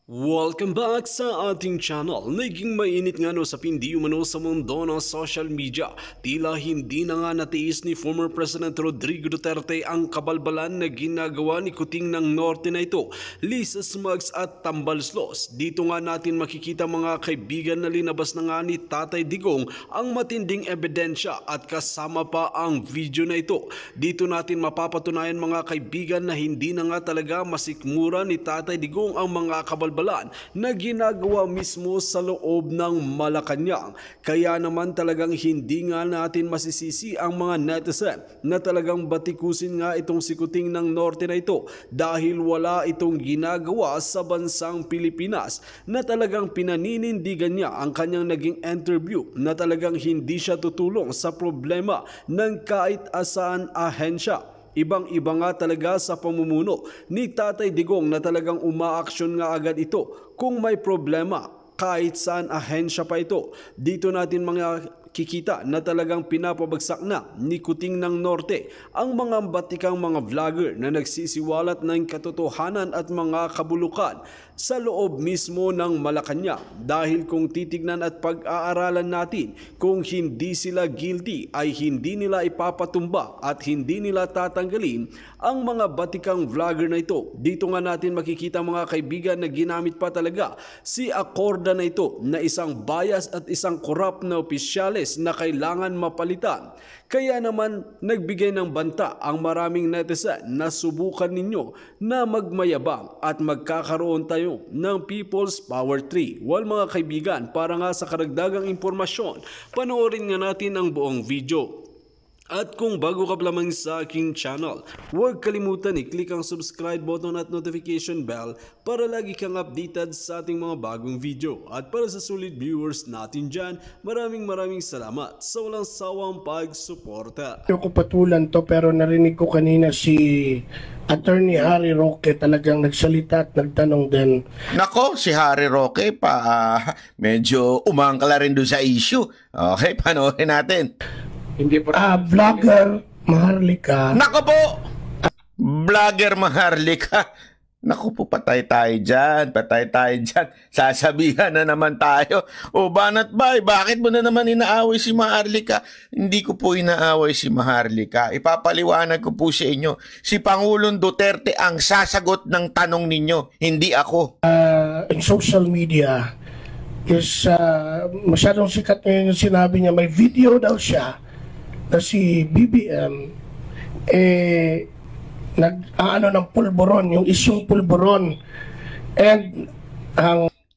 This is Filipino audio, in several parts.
Welcome back sa ating channel. Naging mainit nga sa pindi umano sa mundo ng social media. Tila hindi na nga natiis ni former President Rodrigo Duterte ang kabalbalan na ginagawa ni Kuting ng Norte na ito, Lisa Smugs at Tambalslos. Dito nga natin makikita mga kaibigan na linabas na nga ni Tatay Digong ang matinding ebidensya at kasama pa ang video na ito. Dito natin mapapatunayan mga kaibigan na hindi na nga talaga masikmura ni Tatay Digong ang mga kabalbalan na ginagawa mismo sa loob ng Malacanang. Kaya naman talagang hindi nga natin masisisi ang mga netizen na talagang batikusin nga itong si Kuting ng Norte na ito dahil wala itong ginagawa sa bansang Pilipinas, na talagang pinaninindigan niya ang kanyang naging interview na talagang hindi siya tutulong sa problema ng kahit asaan ahensya. Ibang-iba nga talaga sa pamumuno ni Tatay Digong na talagang umaaksyon nga agad ito kung may problema kahit saan ahensya pa ito. Dito natin mga kikita na talagang pinapabagsak na ni Kuting ng Norte ang mga batikang mga vlogger na nagsisiwalat ng katotohanan at mga kabulukan sa loob mismo ng Malacanang. Dahil kung titignan at pag-aaralan natin, kung hindi sila guilty ay hindi nila ipapatumba at hindi nila tatanggalin ang mga batikang vlogger na ito. Dito nga natin makikita mga kaibigan na ginamit pa talaga si Acorda na ito na isang bias at isang corrupt na opisyales na kailangan mapalitan. Kaya naman nagbigay ng banta ang maraming netizen na subukan ninyo na magmayabang at magkakaroon tayo ng People's Power 3. Well mga kaibigan, para nga sa karagdagang impormasyon, panoorin nga natin ang buong video. At kung bago ka pa lamang sa aking channel, huwag kalimutan i-click ang subscribe button at notification bell para lagi kang updated sa ating mga bagong video. At para sa sulit viewers natin dyan, maraming salamat sa walang sawang pagsuporta. Ko patulan to, pero narinig ko kanina si Attorney Harry Roque talagang nagsalita at nagtanong din. Nako, si Harry Roque medyo umangkala rin doon sa issue. Okay, panoorin natin. Hindi po. Vlogger Maharlika. Nako po! Vlogger Maharlika. Nako po, patay tayo dyan. Sasabihan na naman tayo. O Banat Bay, bakit mo na naman inaaway si Maharlika? Hindi ko po inaaway si Maharlika. Ipapaliwanag ko po sa inyo. Si Pangulong Duterte ang sasagot ng tanong ninyo, hindi ako. In social media is masyadong sikat ngayon yung sinabi niya, may video daw siya na si BBM nag-ano ng pulburon, yung isyong pulburon, and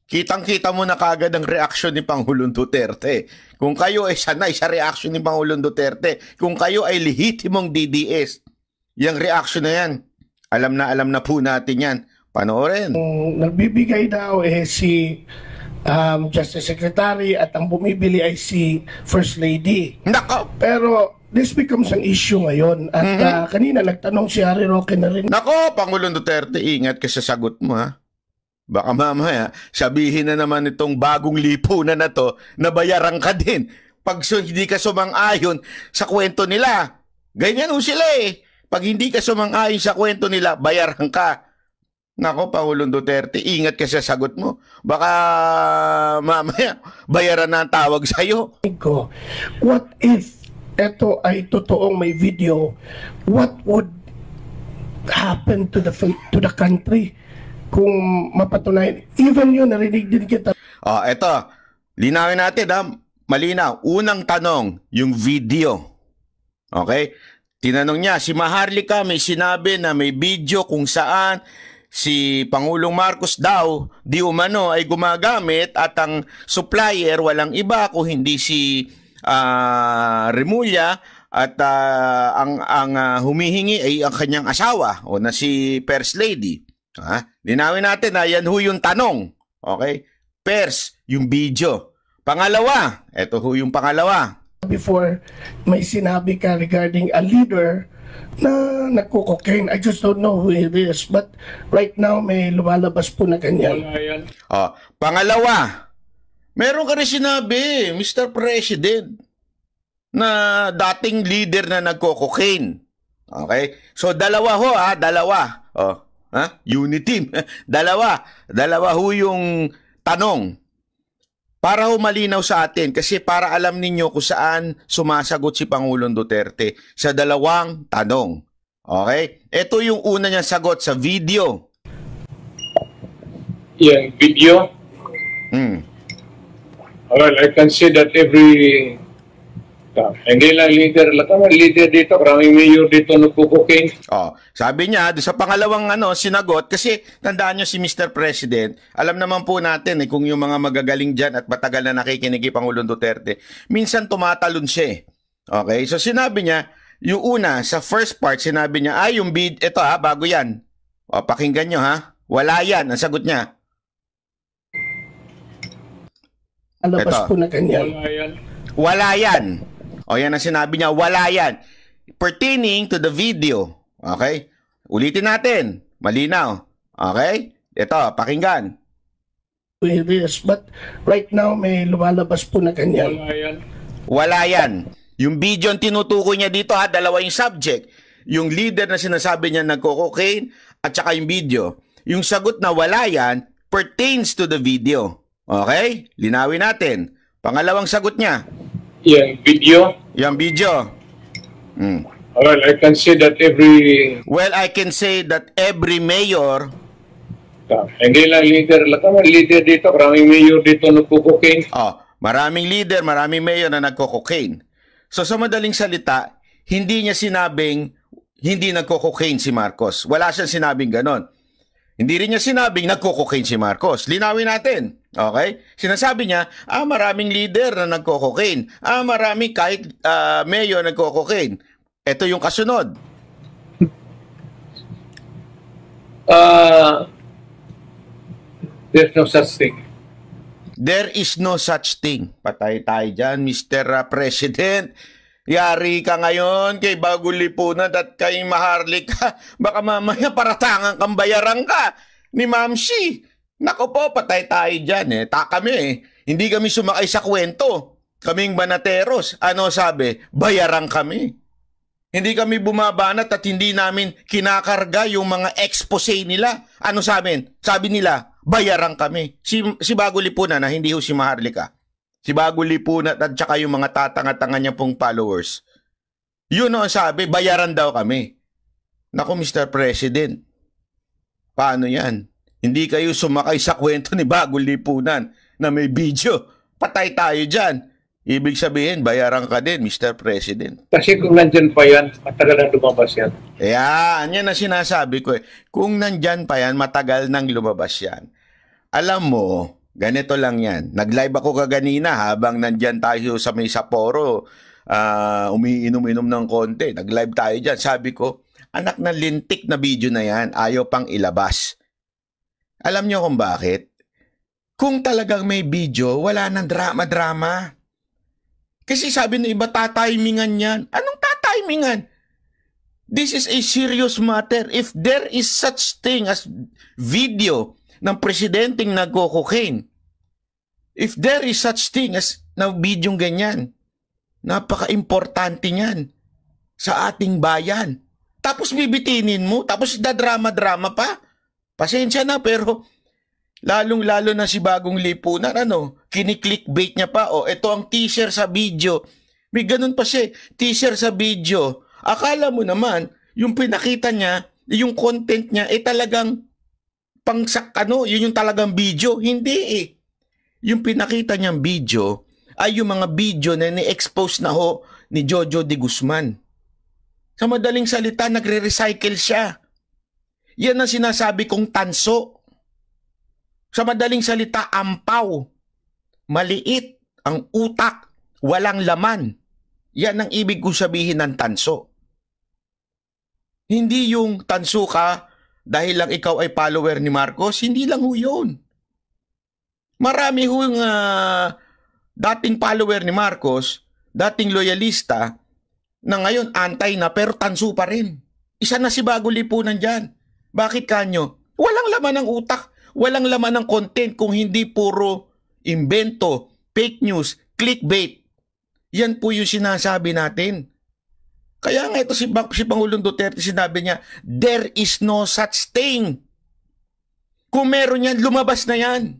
kitang-kita mo na kagad ang reaksyon ni Pangulong Duterte. Kung kayo ay sanay sa reaksyon ni Pangulong Duterte, kung kayo ay lehitimong DDS, yung reaksyon na yan, alam na po natin yan. Panoorin. Nagbibigay daw si Justice Secretary at ang bumibili ay si First Lady. Nako! Pero this becomes an issue ngayon. At kanina nagtanong si Harry Roque na rin. Nako, Pangulong Duterte, ingat ka sa sagot mo ha. Baka mamaya sabihin na naman itong bagong lipunan na to na bayaran ka din pag hindi ka sumang-ayon sa kwento nila. Ganyan o sila eh. Pag hindi ka sumang-ayon sa kwento nila, bayaran ka. Nako, Pangulong Duterte, ingat ka sa sagot mo. Baka mamaya bayaran na ang tawag sa'yo. What if ito ay totoong may video? What would happen to the country kung mapatunayan? Even yun, narinig din kita. Eto, linawin natin ha. Malinaw. Unang tanong, yung video. Okay? Tinanong niya, si Maharlika may sinabi na may video kung saan si Pangulong Marcos daw di umano ay gumagamit at ang supplier walang iba kung hindi si Remulla at ang humihingi ay ang kanyang asawa o na si First Lady. Linawin natin na yan ho yung tanong. Okay? First, yung video. Pangalawa, eto ho yung pangalawa. Before may sinabi ka regarding a leader na nagko-cocaine. I just don't know who it is. But right now, may lumalabas po na ganyan. Pangalawa, meron ka rin sinabi, Mr. President, na dating leader na nagko-cocaine. Okay? So, dalawa ho dalawa. Ha? Unity team. Dalawa ho yung tanong. Para ho malinaw sa atin, kasi para alam ninyo kung saan sumasagot si Pangulong Duterte sa dalawang tanong. Okay? Ito yung una niyang sagot sa video. Yung video, well, I can say that hindi lang leader dito, maraming mayor dito nagkukuking. Sabi niya, doon sa pangalawang sinagot, kasi tandaan niyo si Mr. President, alam naman po natin kung yung mga magagaling dyan at matagal na nakikinig kay Pangulong Duterte, minsan tumatalon siya. Okay? So sinabi niya, yung una, sa first part, sinabi niya, yung bid, ito bago yan. Pakinggan niyo wala yan, ang sagot niya. Alabas po na ganyan. Wala yan. Yan ang sinabi niya, wala yan. Pertaining to the video. Okay? Ulitin natin. Malinaw. Okay? Ito, pakinggan. Yes, but right now may lumalabas po na ganyan. Wala yan. Yung video ang tinutukoy niya dito dalawa yung subject. Yung leader na sinasabi niya nagko-cocaine at saka yung video. Yung sagot na wala yan pertains to the video. Okay? Linawin natin. Pangalawang sagot niya. Yung video, well, I can say that every mayor, hindi lang leader dito, maraming mayor dito nagkukuking. maraming leader, maraming mayor na nagko-cocaine. So sa madaling salita, hindi niya sinabing hindi nagko-cocaine si Marcos. Wala siyang sinabing ganon. Hindi rin niya sinabing nagko-cocaine si Marcos. Linawin natin. Okay? Sinasabi niya, maraming leader na nagko-cocaine. Maraming kahit mayor nagko-cocaine. Ito yung kasunod. There's no such thing. There is no such thing. Patay tayo dyan, Mr. President. Yari ka ngayon kay Bagong Lipunan at kay Maharlika. Baka mamaya paratangan kang bayaran ka ni Ma'am Shi. Nako po, patay tayo dyan. Kami hindi kami sumakay sa kwento. Kaming banateros. Ano sabi? Bayaran kami. Hindi kami bumabanat at hindi namin kinakarga yung mga expose nila. Ano sabi? Sabi nila, bayaran kami. Si Bagong Lipunan na hindi ho si Maharlika. Si Bagong Lipunan at saka yung mga tatanga-tanga niya pong followers. Yun ang sabi, bayaran daw kami. Naku, Mr. President, paano yan? Hindi kayo sumakay sa kwento ni Bagong Lipunan na may video. Patay tayo dyan. Ibig sabihin, bayaran ka din, Mr. President. Kasi kung nandyan pa yan, matagal na lumabas yan. Yan ang sinasabi ko. Kung nandyan pa yan, matagal nang lumabas yan. Alam mo, ganito lang yan. Nag-live ako kaganina habang nandyan tayo sa may Sapporo, umiinom-inom ng konti. Nag-live tayo dyan. Sabi ko, anak na lintik na video na yan, ayaw pang ilabas. Alam niyo kung bakit? Kung talagang may video, wala nang drama-drama. Kasi sabi ng iba, tatimingan yan. Anong tatimingan? This is a serious matter. If there is such thing as video ng presidenteng nagko-cocaine, if there is such thing as na bidyong ganyan, napaka-importante niyan sa ating bayan. Tapos bibitinin mo, tapos dadrama-drama pa. Pasensya na, pero lalong-lalo na si Bagong Lipunan, kini-clickbait niya pa, ito ang teaser sa video. May ganun pa siya, teaser sa video. Akala mo naman, yung pinakita niya, yung content niya, talagang yun yung talagang video. Hindi Yung pinakita niyang video ay yung mga video na ni-expose na ni Jojo de Guzman. Sa madaling salita, nagre-recycle siya. Yan ang sinasabi kong tanso. Sa madaling salita, ampaw. Maliit ang utak, walang laman. Yan ang ibig kong sabihin ng tanso. Hindi yung tanso ka dahil lang ikaw ay follower ni Marcos, hindi lang ho yun. Marami hong dating follower ni Marcos, dating loyalista, na ngayon antay na pero tanso pa rin. Isa na si Bagong Lipunan dyan. Bakit kanyo? Walang laman ng utak, walang laman ng content kung hindi puro invento, fake news, clickbait. Yan po yung sinasabi natin. Kaya nga ito si Pangulong Duterte, sinabi niya, there is no such thing. Kung meron yan, lumabas na yan.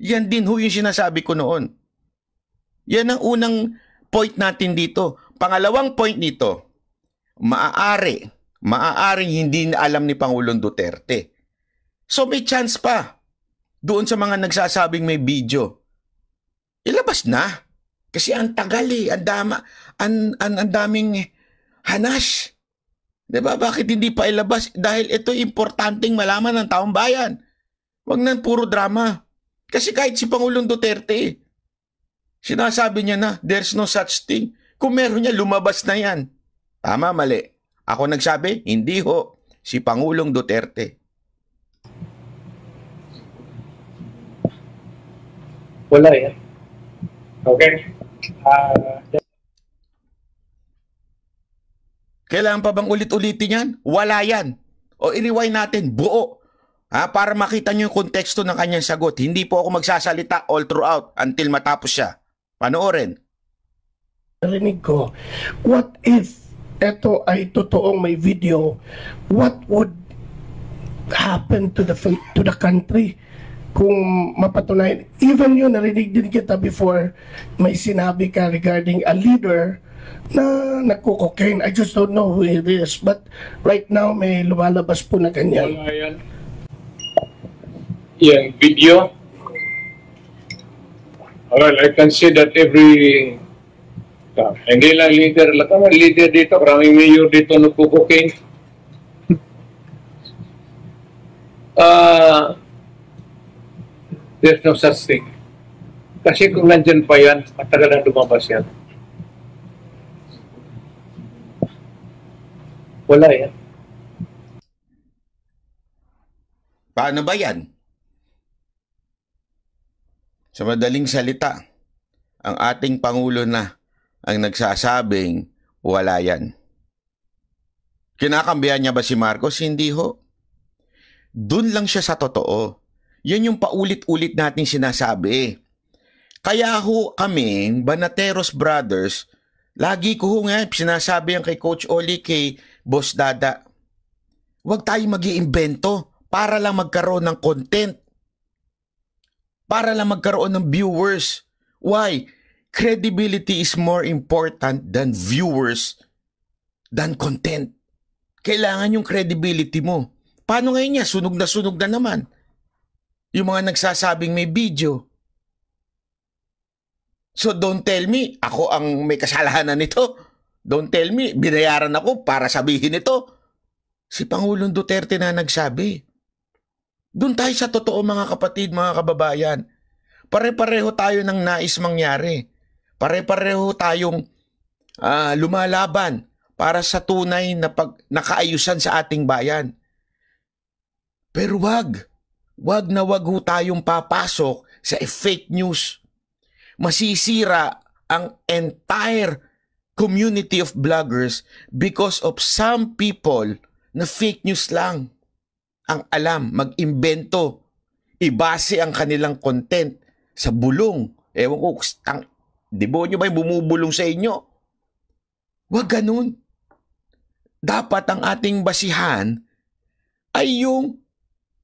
Yan din ho yung sinasabi ko noon. Yan ang unang point natin dito. Pangalawang point nito, maaaring hindi na alam ni Pangulong Duterte. So may chance pa doon sa mga nagsasabing may video. Ilabas na. Kasi ang tagal ang daming hanas. Diba? Bakit hindi pa ilabas? Dahil ito importanteng malaman ng taong bayan. Huwag nang puro drama. Kasi kahit si Pangulong Duterte, sinasabi niya na, there's no such thing. Kung meron niya, lumabas na yan. Tama, mali. Ako nagsabi, hindi ho. Si Pangulong Duterte. Wala yan. Okay? Kailangan pa bang ulit-ulitin yan? Wala yan. O i-rewind natin, buo. Para makita nyo yung konteksto ng kanyang sagot. Hindi po ako magsasalita all throughout until matapos siya. Panoorin. Narinig ko, what if ito ay totoong may video? What would happen to the country kung mapatunayan? Even yun, narinig din kita before, may sinabi ka regarding a leader na nagko-cocaine. I just don't know who it is. But right now, may lumalabas po na ganyan. Wala yan. Yung video. Well, I can see that every... hindi lang leader. Lahat leader dito. Maraming mayor dito nagko-cocaine. There's no such thing. Kasi kung nandyan pa yan, matagal na lumabas yan. Wala yan. Paano ba yan? Sa madaling salita, ang ating Pangulo na ang nagsasabing wala yan. Kinakambihan niya ba si Marcos? Hindi ho. Doon lang siya sa totoo. Yan yung paulit-ulit natin sinasabi. Kaya ho kami, Banateros Brothers, lagi ko ho nga sinasabi yan kay Coach Oli, kay Boss Dada, huwag tayo mag-iimbento para lang magkaroon ng content. Para lang magkaroon ng viewers. Why? Credibility is more important than viewers, than content. Kailangan yung credibility mo. Paano ngayon niya? Sunog na naman. Yung mga nagsasabing may video. So don't tell me, ako ang may kasalanan nito. Don't tell me, binayaran ako para sabihin ito. Si Pangulong Duterte na nagsabi. Doon tayo sa totoo, mga kapatid, mga kababayan. Pare-pareho tayo ng nais mangyari. Pare-pareho tayong lumalaban para sa tunay na nakaayusan sa ating bayan. Pero wag ho tayong papasok sa fake news. Masisira ang entire community of vloggers because of some people na fake news lang ang alam, mag-imbento, ibase ang kanilang content sa bulong. Ewan ko, demonyo ba yung bumubulong sa inyo? Wag ganun. Dapat ang ating basihan ay yung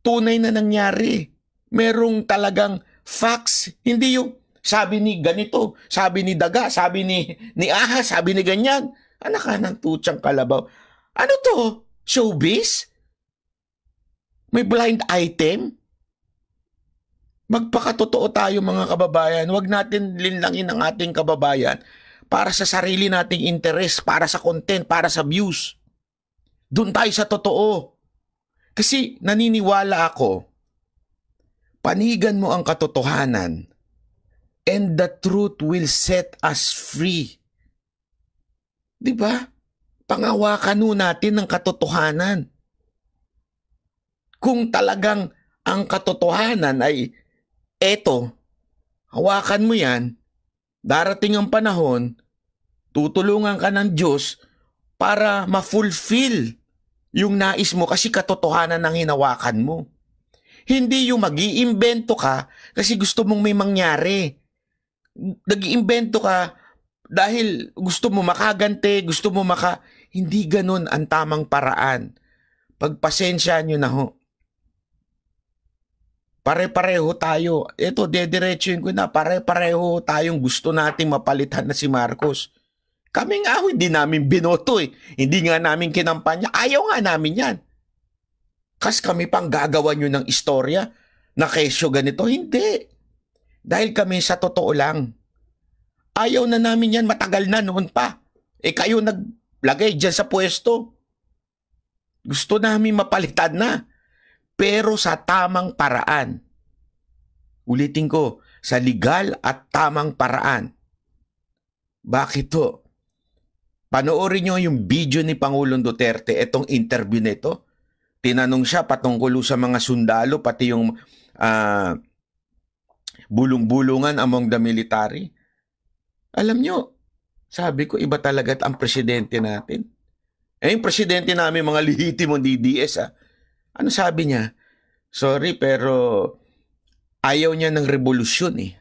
tunay na nangyari. Merong talagang facts, hindi yung sabi ni ganito, sabi ni Daga, sabi ni Aha, sabi ni ganyan. Anak ka ng tutsang kalabaw. Ano to? Showbiz? May blind item? Magpakatotoo tayo, mga kababayan. Huwag natin linlangin ang ating kababayan para sa sarili nating interes, para sa content, para sa views. Doon tayo sa totoo. Kasi naniniwala ako, panigan mo ang katotohanan, and the truth will set us free. Diba? Pangawakan natin ng katotohanan. Kung talagang ang katotohanan ay eto, hawakan mo yan, darating ang panahon, tutulungan ka ng Diyos para ma-fulfill yung nais mo kasi katotohanan ang hinawakan mo. Hindi yung mag-iimbento ka kasi gusto mong may mangyari. Nag-iimbento ka dahil gusto mo makagante, gusto mo Hindi ganun ang tamang paraan. Pagpasensya nyo na ho. Pare-pareho tayo. Ito, dediretsuin ko na. Pare-pareho tayong gusto nating mapalitan na si Marcos. Kami nga hindi namin binoto eh. Hindi nga namin kinampanya. Ayaw nga namin yan. Kas kami pang gagawa nyo ng istorya na kesyo ganito. Hindi. Dahil kami sa totoo lang. Ayaw na namin yan, matagal na noon pa. Kayo naglagay dyan sa pwesto. Gusto namin mapalitan na. Pero sa tamang paraan. Ulitin ko, sa legal at tamang paraan. Bakit to? Panoorin nyo yung video ni Pangulong Duterte, itong interview nito. Tinanong siya patungkol sa mga sundalo, pati yung bulong-bulungan among the military. Alam nyo, sabi ko, iba talaga ang presidente natin. Yung presidente namin, mga lehitimong DDS, ano sabi niya? Sorry, pero ayaw niya ng revolusyon eh.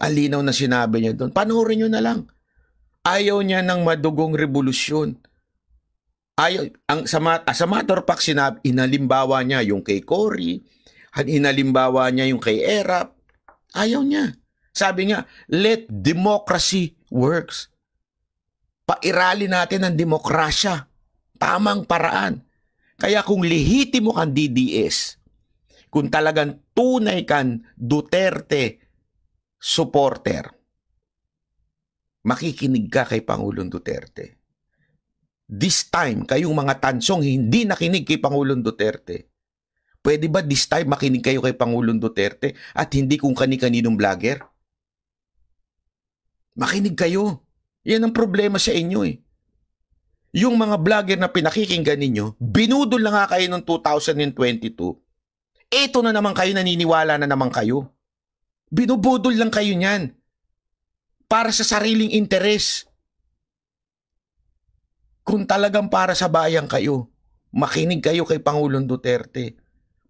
Alinaw na sinabi niya doon. Panoorin nyo na lang. Ayaw niya ng madugong revolusyon. Ayaw, sa matter of fact, inalimbawa niya yung kay Cory, inalimbawa niya yung kay Erap. Ayaw niya. Sabi niya, let democracy works. Pairali natin ang demokrasya. Tamang paraan. Kaya kung lehitimo kang DDS, kung talagang tunay kang Duterte supporter, makikinig ka kay Pangulong Duterte. This time, kayong mga tansong hindi nakinig kay Pangulong Duterte, pwede ba this time makinig kayo kay Pangulong Duterte at hindi kung kani-kaninong vlogger? Makinig kayo. Yan ang problema sa inyo eh. Yung mga vlogger na pinakikinggan ninyo, binudol na nga kayo noong 2022. Eto na naman kayo, naniniwala na naman kayo. Binubudol lang kayo niyan. Para sa sariling interes. Kung talagang para sa bayan kayo, makinig kayo kay Pangulong Duterte.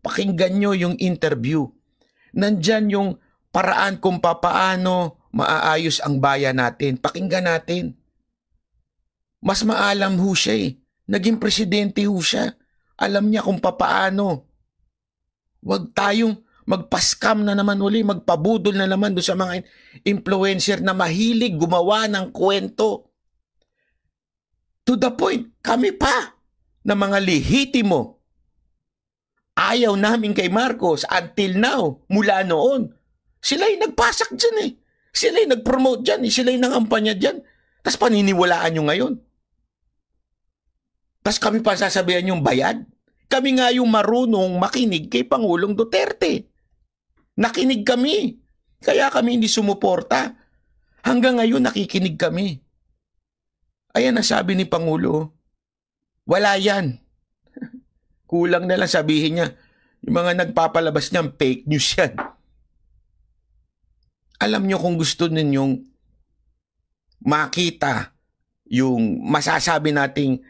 Pakinggan nyo yung interview. Nandyan yung paraan kung papaano maaayos ang bayan natin. Pakinggan natin. Mas maalam ho siya eh. Naging presidente ho siya. Alam niya kung papaano. Huwag tayong magpaskam na naman uli, magpabudol na naman doon sa mga influencer na mahilig gumawa ng kwento. To the point, kami pa na mga lehitimo. Ayaw namin kay Marcos until now, mula noon. Sila'y nagpasak dyan eh. Sila'y nagpromote dyan eh. Sila'y nangampanya dyan. Tapos paniniwalaan nyo ngayon. Tapos kami pa sasabihan yung bayad. Kami nga yung marunong makinig kay Pangulong Duterte. Nakinig kami. Kaya kami hindi sumuporta. Hanggang ngayon nakikinig kami. Ayan ang sabi ni Pangulo. Wala yan. Kulang na lang sabihin niya. Yung mga nagpapalabas niyan, fake news yan. Alam nyo kung gusto ninyong makita yung masasabi nating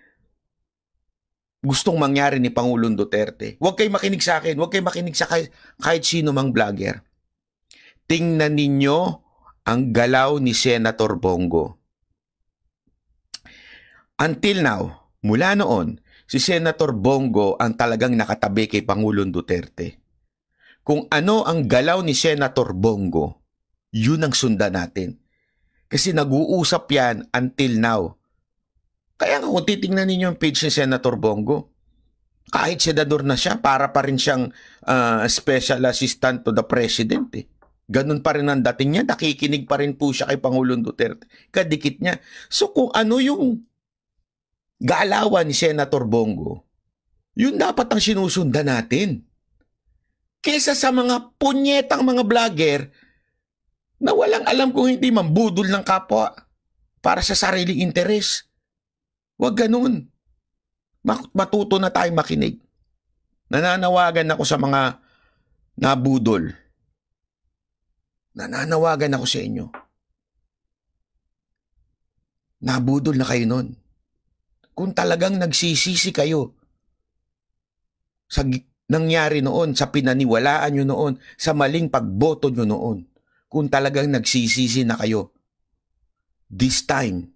gustong mangyari ni Pangulong Duterte. Huwag kayo makinig sa akin. Huwag kayo makinig sa kahit sino mang vlogger. Tingnan ninyo ang galaw ni Senator Bongo. Until now, mula noon, si Senator Bongo ang talagang nakatabi kay Pangulong Duterte. Kung ano ang galaw ni Senator Bongo, yun ang sundan natin. Kasi nag-uusap yan until now. Kaya nga kung titingnan ninyo yung page ni Senator Bongo, kahit senador na siya, para pa rin siyang special assistant to the president. Ganun pa rin ang dating niya, nakikinig pa rin po siya kay Pangulong Duterte. Kadikit niya. So kung ano yung galawan ni Senator Bongo, yun dapat ang sinusundan natin. Kesa sa mga punyetang mga vlogger na walang alam kung hindi mambudol ng kapwa para sa sariling interes. Huwag ganun. Matuto na tayong makinig. Nananawagan ako sa mga nabudol. Nananawagan ako sa inyo. Nabudol na kayo nun. Kung talagang nagsisisi kayo sa nangyari noon, sa pinaniwalaan nyo noon, sa maling pagboto nyo noon, kung talagang nagsisisi na kayo, this time,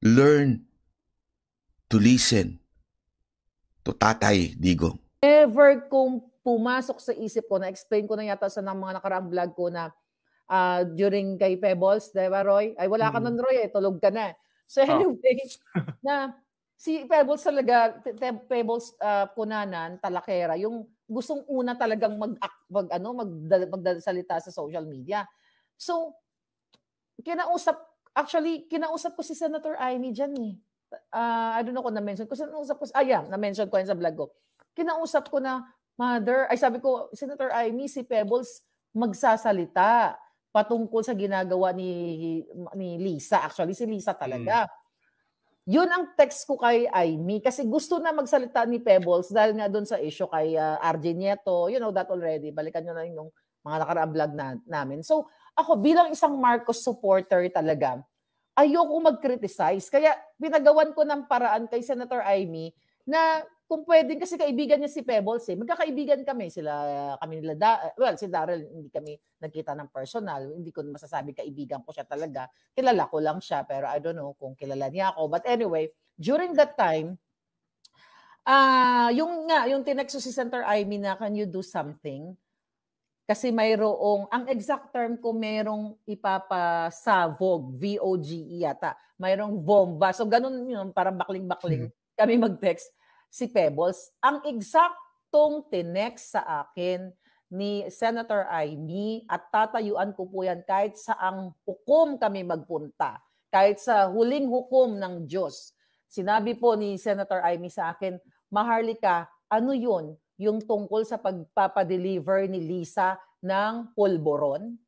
learn to listen to Tatay Digong? Never kung pumasok sa isip ko, na-explain ko na yata sa mga nakaraang vlog ko na during kay Pebbles, di ba, Roy? Ay, wala ka nun, Roy, tulog ka na. So anyway, na si Pebbles talaga, Pebbles Cunanan, Talakera, yung gustong una talagang magsalita sa social media. So, kinausap ko si Senator Amy dyan eh. I don't know kung na-mention ko. Na-mention ko yan sa vlog ko. Kinausap ko na, sabi ko, Senator Amy, si Pebbles magsasalita patungkol sa ginagawa ni Lisa. Actually, si Lisa talaga. Yun ang text ko kay Amy kasi gusto na magsalita ni Pebbles dahil nga doon sa issue kay RJ Nieto. You know that already. Balikan nyo na yung mga nakaraang vlog namin. So, ako bilang isang Marcos supporter talaga, ayoko mag-criticize. Kaya pinagawan ko ng paraan kay Senator Amy na kung pwedeng, kasi kaibigan niya si Pebbles eh. Magkakaibigan kami. Si Darrell, hindi kami nagkita ng personal. Hindi ko masasabi kaibigan ko siya talaga. Kilala ko lang siya, pero I don't know kung kilala niya ako. But anyway, during that time, yung tinexto si Senator Amy na, can you do something? Kasi ang exact term ko, merong ipapasavog, VOGE yata. Mayroong bomba. So ganun yun, parang bakling-bakling kami mag-text. Si Pebbles, ang eksaktong tinext sa akin ni Senator Amy at tatayuan ko po yan kahit saang hukom kami magpunta, kahit sa huling hukom ng Diyos. Sinabi po ni Senator Amy sa akin, Maharlika, ano yun? Yung tungkol sa pagpapadeliver ni Lisa ng pulboron?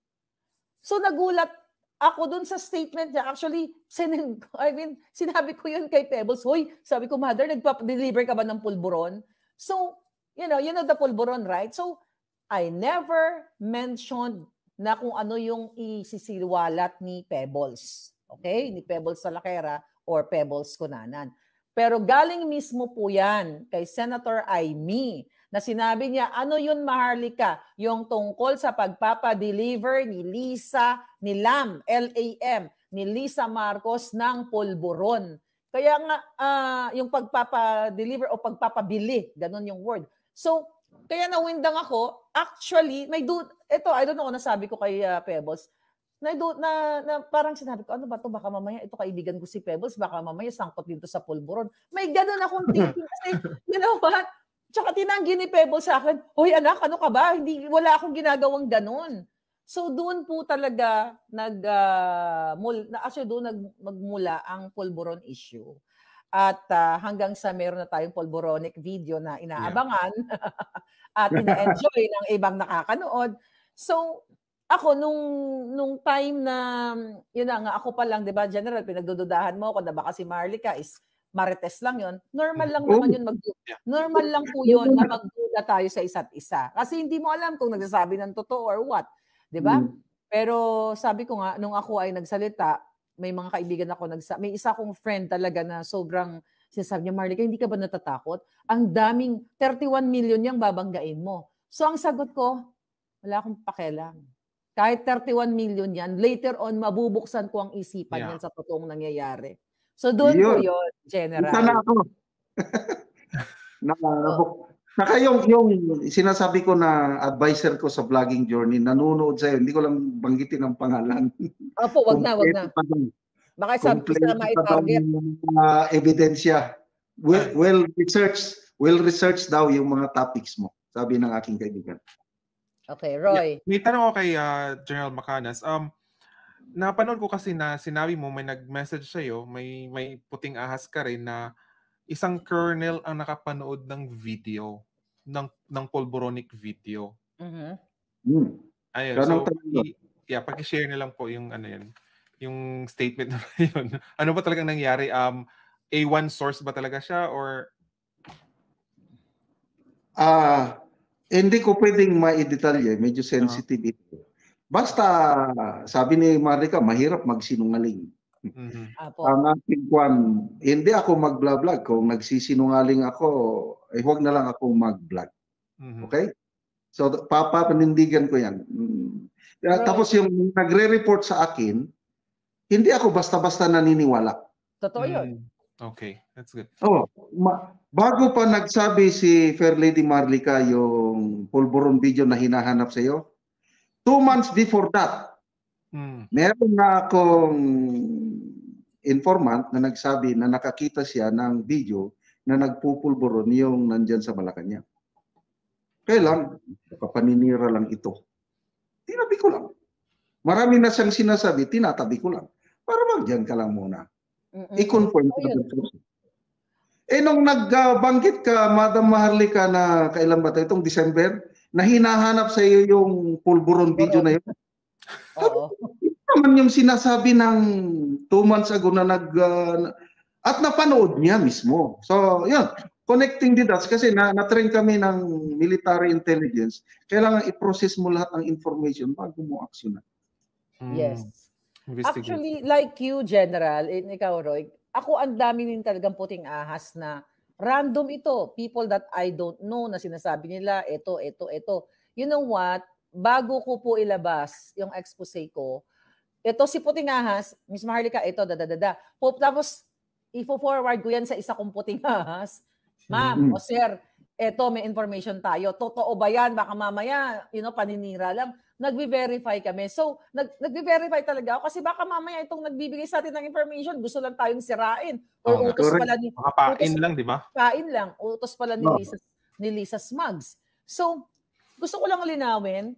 So nagulat ako dun sa statement niya. Actually, sinabi ko yun kay Pebbles. Hoy, sabi ko, Mother, nagpa-deliver ka ba ng pulboron? So, you know the pulboron, right? So, I never mentioned na kung ano yung isisiwalat ni Pebbles. Okay? Ni Pebbles Talakera or Pebbles Cunanan. Pero galing mismo po yan kay Senator Amy na sinabi niya, ano yun, Maharlika? Yung tungkol sa pagpapadeliver ni Lisa, ni Lam, L-A-M, ni Lisa Marcos ng pulburon. Kaya nga, yung pagpapadeliver o pagpapabili, ganun yung word. So, kaya nawindang ako, actually, ito, I don't know kung nasabi ko kay Pebbles, na parang sinabi ko, ano ba to? Baka mamaya, ito kaibigan ko si Pebbles, baka mamaya sangkot dito sa pulburon. May ganun akong thinking kasi, you know what? Tsaka tinanggi ni Pebbles sa akin, hoy anak, ano ka ba? Wala akong ginagawang ganun. So doon po talaga magmula ang pulburon issue. At hanggang sa meron na tayong pulburonic video na inaabangan at ina-enjoy ng ibang nakakanood. So ako nung time na yun nga ako pa lang, 'di ba, General, pinagdududahan mo ako na baka si Maharlika is marites lang yun. Normal lang naman yun normal lang po yun na magduda tayo sa isa't isa. Kasi hindi mo alam kung nagsasabi ng totoo or what, 'di ba? Pero sabi ko nga nung ako ay nagsalita, may mga kaibigan ako may isa kong friend talaga na sobrang sinasabi niya, Maharlika, hindi ka ba natatakot? Ang daming 31 million yang babanggain mo. So ang sagot ko, wala akong pakialam. Kahit 31 million yan, later on mabubuksan ko ang isipan yan sa totoong nangyayari. So doon po yun, General. Sana ako. Naka yung sinasabi ko na advisor ko sa vlogging journey, nanonood sa'yo, hindi ko lang banggitin ang pangalan. Opo, wag na. Baka sabi ko sa mai-target. Ebidensya. Well research daw yung mga topics mo, sabi ng aking kaibigan. Okay, Roy. May tanong ako kay General Macanas. Napanood ko kasi na sinabi mo, may nag-message sa'yo, may puting ahas ka rin na isang colonel ang nakapanood ng video, ng pulburonic video. Ayun, so, pag-share na lang po yung yung statement na yun. Ano ba talagang nangyari? A1 source ba talaga siya or? Hindi ko pwedeng ma-detalye, medyo sensitive ito. Basta, sabi ni Maharlika, mahirap magsinungaling. Ang aking kwan, hindi ako mag-vlog. Kung nagsisinungaling ako, huwag na lang akong mag-vlog. Okay? So, papanindigan ko yan. Tapos yung nagre-report sa akin, hindi ako basta-basta naniniwala. Totoo yun. Okay, that's good. Bago pa nagsabi si Fair Lady Marlica yung pulburon video na hinahanap sa iyo, 2 months before that, meron na akong informant na nagsabi na nakakita siya ng video na nagpupulburon yung nandyan sa Malacanang. Kaya lang, papaninira lang ito. Tinabi ko lang. Marami na siyang sinasabi, tinatabi ko lang. Para magdiyan ka lang muna. I-confirm ko na ito. Nung nagbanggit ka, Madam Maharlika, na kailan ba itong December, na hinahanap sa iyo yung pulburon video na yun. Oo. Ito naman yung sinasabi ng 2 months ago na at napanood niya mismo. So, yun. Connecting the dots kasi na-train kami ng military intelligence. Kailangan i-process mo lahat ng information bago mo aksyonan. Yes. Actually, like you, General, ikaw, Roy, ako ang dami din talagang puting ahas na random ito. People that I don't know na sinasabi nila, ito. You know what? Bago ko po ilabas yung expose ko, ito si puting ahas, Miss Maharlika, ito, Tapos, ifo-forward ko yan sa isa kong puting ahas. Ma'am, o sir, eto may information tayo. Totoo ba yan? Baka mamaya, paninira lang. Nagbe-verify kami. So, nagbe-verify talaga ako kasi baka mamaya itong nagbibigay sa atin ng information, gusto lang tayong sirain. Or utos pala ni... Makapain lang, di ba? Pain lang. Utos pala ni Lisa Smugs. So, gusto ko lang linawin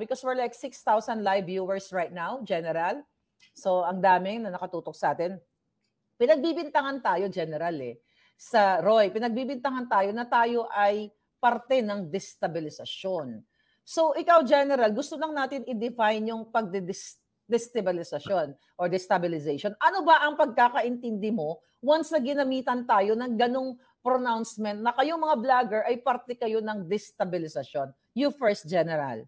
because we're like 6,000 live viewers right now, General. So, ang daming na nakatutok sa atin. Pinagbibintangan tayo, General, sa Roy, pinagbibintangan tayo na tayo ay parte ng destabilisasyon. So, ikaw, General, gusto lang natin i-define yung pagdestabilisasyon or destabilization. Ano ba ang pagkakaintindi mo once na ginamitan tayo ng ganong pronouncement na kayong mga vlogger ay parte kayo ng destabilisasyon? You first, General.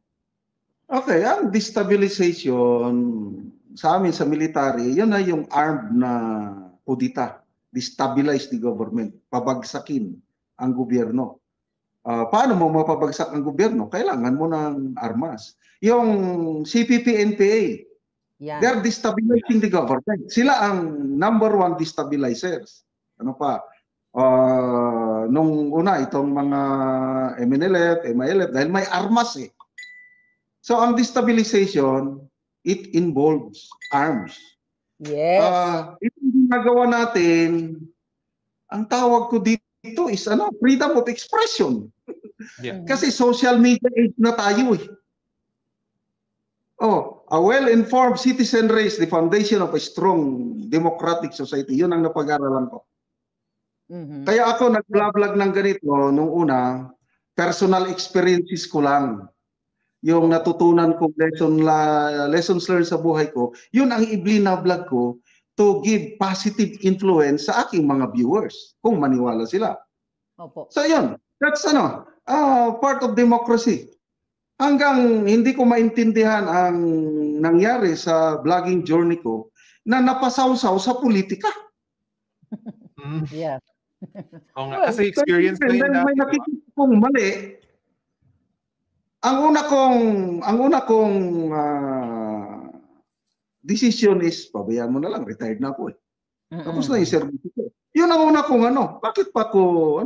Okay, ang destabilization sa amin sa military, yun na yung armed na kudita. Destabilize the government, pabagsakin ang gobyerno. Paano mo mapabagsak ang gobyerno? Kailangan mo ng armas. Yung CPP-NPA, they're destabilizing the government. Sila ang number 1 destabilizers. Ano pa? Nung una, itong mga MNLF, MILF, dahil may armas So, ang destabilization, it involves arms. Yes. Itong ginagawa natin, ang tawag ko dito is freedom of expression. Yeah. Kasi social media age na tayo a well-informed citizen race, the foundation of a strong democratic society. Yun ang napag-aralan ko. Kaya ako nag-vlog ng ganito nung una, personal experiences ko lang. Yung natutunan kong lessons learned sa buhay ko, yun ang i-vlog ko to give positive influence sa aking mga viewers, kung maniwala sila. Opo. So yun, that's part of democracy. Hanggang hindi ko maintindihan ang nangyari sa vlogging journey ko na napasawsaw sa politika. Yeah. Kasi experience na yun. May nakikita kong mali. Ang una kong decision is, pabayaan mo na lang, retired na ako Tapos na yung service ko. Yun ang una kong bakit pa ko,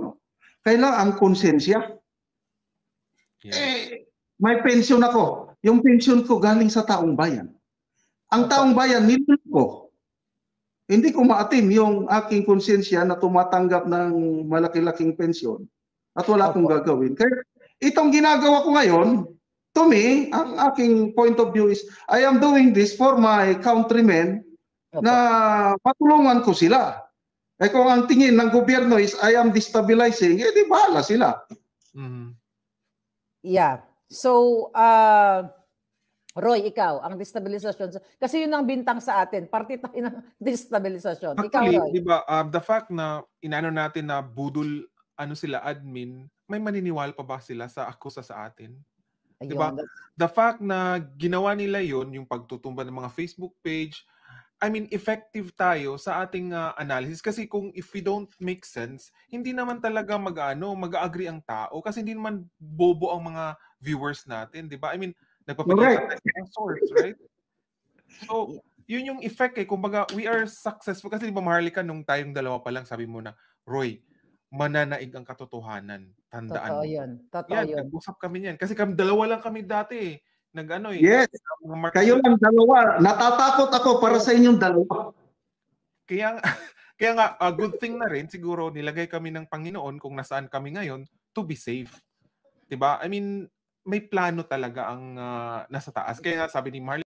kailangan ang konsensya. May pension ako. Yung pension ko galing sa taong bayan. Ang taong bayan, nilulog ko. Hindi ko maatim yung aking konsensya na tumatanggap ng malaki-laking pensyon at wala akong gagawin. Kaya itong ginagawa ko ngayon, to me, ang aking point of view is, I am doing this for my countrymen na patulungan ko sila. Kung ang tingin ng gobyerno is, I am destabilizing, di bahala sila. Yeah. So, Roy, ikaw, ang destabilisasyon. Kasi yun ang bintang sa atin. Parte tayo ng destabilisasyon. Actually, ikaw, Roy. Di ba, the fact na inano natin na budol, sila, admin, may maniniwala pa ba sila sa akusa sa atin? Di ba? The fact na ginawa nila yon, yung pagtutumba ng mga Facebook page, effective tayo sa ating analysis. Kasi kung if we don't make sense, hindi naman talaga mag-agree ang tao. Kasi hindi naman bobo ang mga viewers natin, di ba? Nagpapakita tayo ng source, right? So, yun yung effect eh. Kumbaga, we are successful. Kasi di ba, Maharlika, nung tayong dalawa pa lang, sabi mo na, Roy, mananaig ang katotohanan. Tandaan Totoo mo. yun. Totoo Yan, yun. nag-usap kami niyan. Kasi dalawa lang kami dati eh. Nag-ano eh. Yes. Kayo lang dalawa. Natatakot ako para sa inyong dalawa. Kaya nga, a good thing na rin, siguro nilagay kami ng Panginoon kung nasaan kami ngayon to be safe. Diba? I mean, may plano talaga ang nasa taas. Kaya nga sabi ni Marley,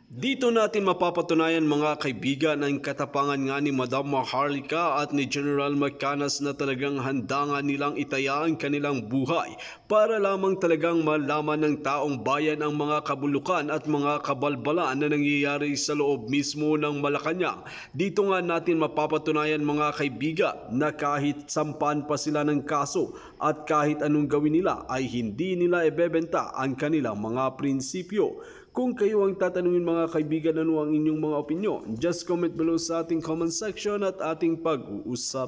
dito natin mapapatunayan mga kaibigan ang katapangan nga ni Madam Maharlika at ni General Macanas na talagang handa nga nilang itaya ang kanilang buhay para lamang talagang malaman ng taong bayan ang mga kabulukan at mga kabalbalan na nangyayari sa loob mismo ng Malacanang. Dito nga natin mapapatunayan mga kaibigan na kahit sampan pa sila ng kaso at kahit anong gawin nila ay hindi nila ibebenta ang kanilang mga prinsipyo. Kung kayo ang tatanungin mga kaibigan, ano ang inyong mga opinyon? Just comment below sa ating comment section at ating pag-uusapan.